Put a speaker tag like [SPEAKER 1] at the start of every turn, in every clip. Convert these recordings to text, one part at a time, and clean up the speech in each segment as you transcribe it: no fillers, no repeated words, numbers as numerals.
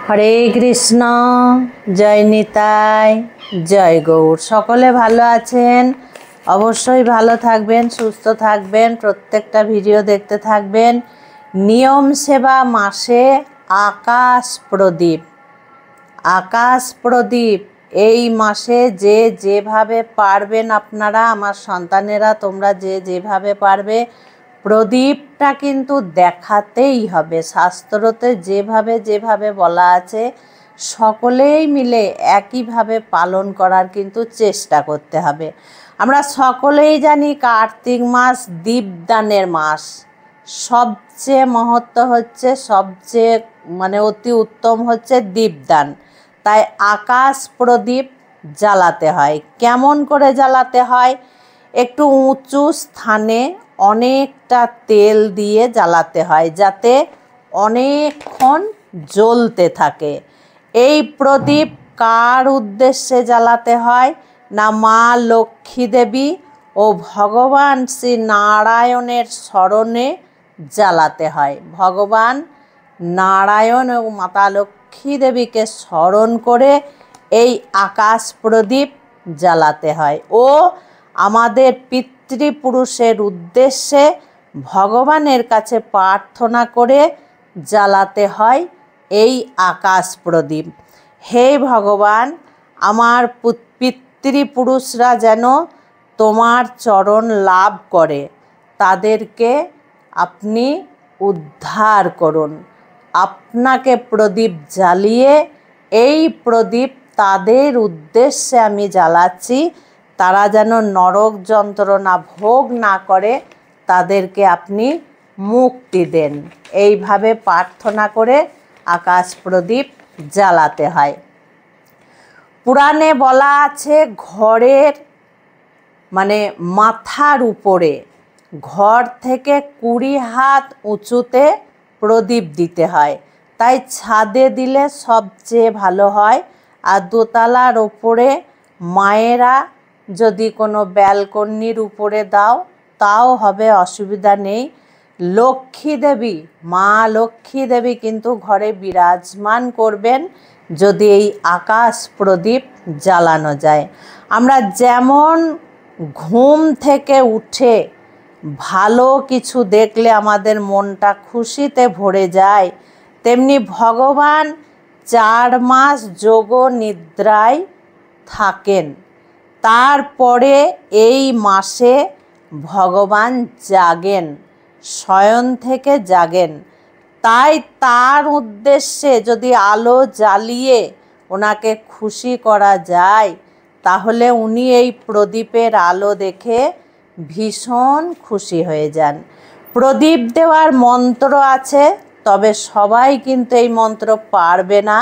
[SPEAKER 1] হরে কৃষ্ণ। জয় নিতাই, জয় গৌর। সকলে ভালো আছেন? অবশ্যই ভালো থাকবেন, সুস্থ থাকবেন, প্রত্যেকটা ভিডিও দেখতে থাকবেন। নিয়ম সেবা মাসে আকাশ প্রদীপ। আকাশ প্রদীপ এই মাসে যে যেভাবে পারবেন আপনারা, আমার সন্তানেরা, তোমরা যে যেভাবে পারবে প্রদীপটা কিন্তু দেখাতেই হবে। শাস্ত্রতে যেভাবে যেভাবে বলা আছে সকলেই মিলে একইভাবে পালন করার কিন্তু চেষ্টা করতে হবে। আমরা সকলেই জানি কার্তিক মাস দীপদানের মাস। সবচেয়ে মহত্ব হচ্ছে, সবচেয়ে অতি উত্তম হচ্ছে দীপদান। তাই আকাশ প্রদীপ জ্বালাতে হয়। কেমন করে জ্বালাতে হয়? একটু উঁচু স্থানে অনেকটা তেল দিয়ে জ্বালাতে হয়, যাতে অনেকক্ষণ জ্বলতে থাকে। এই প্রদীপ কার উদ্দেশ্যে জ্বালাতে হয়? না মা লক্ষ্মী দেবী ও ভগবান শ্রী নারায়ণের স্মরণে জ্বালাতে হয়। ভগবান নারায়ণ ও মাতা লক্ষ্মী দেবীকে স্মরণ করে এই আকাশ প্রদীপ জ্বালাতে হয়। ও আমাদের পিতৃপুরুষের উদ্দেশ্যে ভগবানের কাছে প্রার্থনা করে জ্বালাতে হয় এই আকাশ প্রদীপ। হে ভগবান, আমার পিতৃপুরুষরা যেন তোমার চরণ লাভ করে, তাদেরকে আপনি উদ্ধার করুন। আপনাকে প্রদীপ জ্বালিয়ে এই প্রদীপ তাদের উদ্দেশ্যে আমি জ্বালাচ্ছি, তারা যেন নরক যন্ত্রণা ভোগ না করে, তাদেরকে আপনি মুক্তি দেন। এইভাবে প্রার্থনা করে আকাশ প্রদীপ জ্বালাতে হয়। পুরাণে বলা আছে ঘরের মাথার উপরে, ঘর থেকে 20 হাত উঁচুতে প্রদীপ দিতে হয়। তাই ছাদে দিলে সবচেয়ে ভালো হয়। আর দোতলার ওপরে মায়েরা যদি কোনো ব্যালকনির উপরে দাও তাও হবে, অসুবিধা নেই। লক্ষ্মী দেবী, মা লক্ষ্মী দেবী কিন্তু ঘরে বিরাজমান করবেন যদি এই আকাশ প্রদীপ জ্বালানো যায়। আমরা যেমন ঘুম থেকে উঠে ভালো কিছু দেখলে আমাদের মনটা খুশিতে ভরে যায়, তেমনি ভগবান 4 মাস যোগ নিদ্রায় থাকেন। তারপরে এই মাসে ভগবান জাগেন, শয়ন থেকে জাগেন। তাই তার উদ্দেশ্যে যদি আলো জ্বালিয়ে ওনাকে খুশি করা যায়, তাহলে উনি এই প্রদীপের আলো দেখে ভীষণ খুশি হয়ে যান। প্রদীপ দেওয়ার মন্ত্র আছে, তবে সবাই কিন্তু এই মন্ত্র পারবে না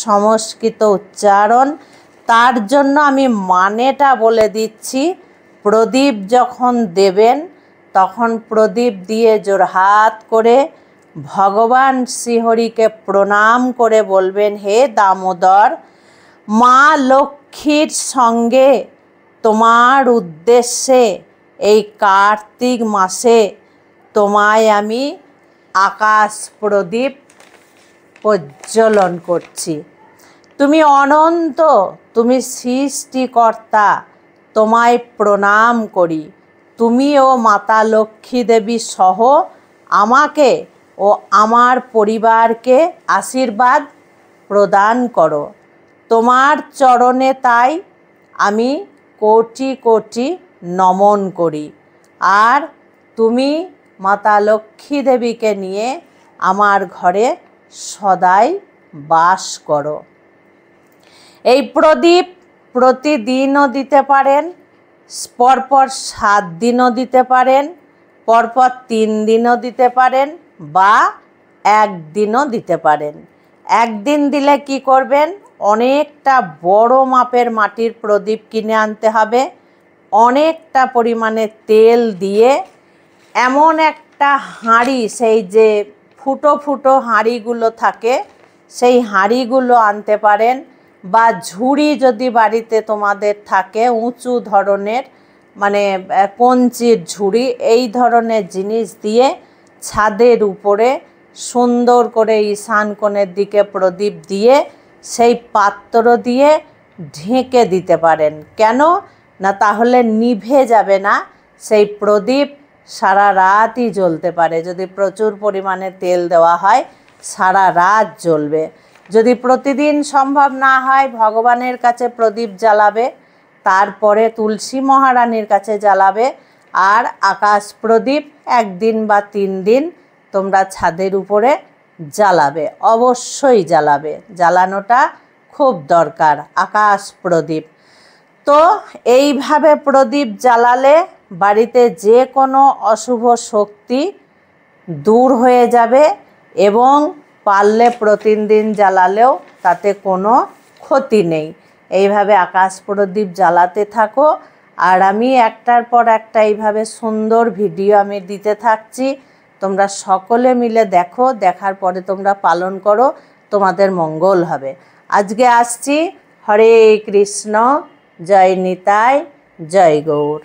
[SPEAKER 1] সংস্কৃত উচ্চারণ। তার জন্য আমি মানেটা বলে দিচ্ছি। প্রদীপ যখন দেবেন তখন প্রদীপ দিয়ে জোড়হাত করে ভগবান শ্রীহরিকে প্রণাম করে বলবেন, হে দামোদর, মা লক্ষ্মীর সঙ্গে তোমার উদ্দেশ্যে এই কার্তিক মাসে তোমায় আমি আকাশ প্রদীপ প্রজ্বলন করছি। তুমি অনন্ত, তুমি সৃষ্টিকর্তা, তোমায় প্রণাম করি। তুমি ও মাতা লক্ষ্মী দেবী সহ আমাকে ও আমার পরিবারকে আশীর্বাদ প্রদান করো। তোমার চরণে তাই আমি কোটি কোটি নমন করি। আর তুমি মাতা লক্ষ্মী দেবীকে নিয়ে আমার ঘরে সদাই বাস করো। এই প্রদীপ প্রতিদিনও দিতে পারেন, পরপর 7 দিনও দিতে পারেন, পরপর 3 দিনও দিতে পারেন, বা 1 দিনও দিতে পারেন। 1 দিন দিলে কি করবেন? অনেকটা বড় মাপের মাটির প্রদীপ কিনে আনতে হবে। অনেকটা পরিমাণে তেল দিয়ে এমন একটা হাঁড়ি, সেই যে ফুটো ফুটো হাঁড়িগুলো থাকে, সেই হাঁড়িগুলো আনতে পারেন, বা ঝুড়ি যদি বাড়িতে তোমাদের থাকে, উঁচু ধরনের কঞ্চির ঝুড়ি, এই ধরনের জিনিস দিয়ে ছাদের উপরে সুন্দর করে ঈশান কোণের দিকে প্রদীপ দিয়ে সেই পাত্র দিয়ে ঢেকে দিতে পারেন। কেন না, তাহলে নিভে যাবে না, সেই প্রদীপ সারা রাতই জ্বলতে পারে। যদি প্রচুর পরিমাণে তেল দেওয়া হয় সারা রাত জ্বলবে। যদি প্রতিদিন সম্ভব না হয় ভগবানের কাছে প্রদীপ জ্বালাবে, তারপরে তুলসী মহারানীর কাছে জ্বালাবে, আর আকাশ প্রদীপ 1 দিন বা 3 দিন তোমরা ছাদের উপরে জ্বালাবে, অবশ্যই জ্বালাবে। জ্বালানোটা খুব দরকার আকাশ প্রদীপ। তো এইভাবে প্রদীপ জ্বালালে বাড়িতে যে কোনো অশুভ শক্তি দূর হয়ে যাবে, এবং পারলে প্রতিদিন জ্বালালেও তাতে কোনো ক্ষতি নেই। এইভাবে আকাশ প্রদীপ জ্বালাতে থাকো, আর আমি একটার পর একটা এইভাবে সুন্দর ভিডিও আমি দিতে থাকছি। তোমরা সকলে মিলে দেখো, দেখার পরে তোমরা পালন করো, তোমাদের মঙ্গল হবে। আজকে আসছি। হরে কৃষ্ণ, জয় নিতাই, জয় গৌর।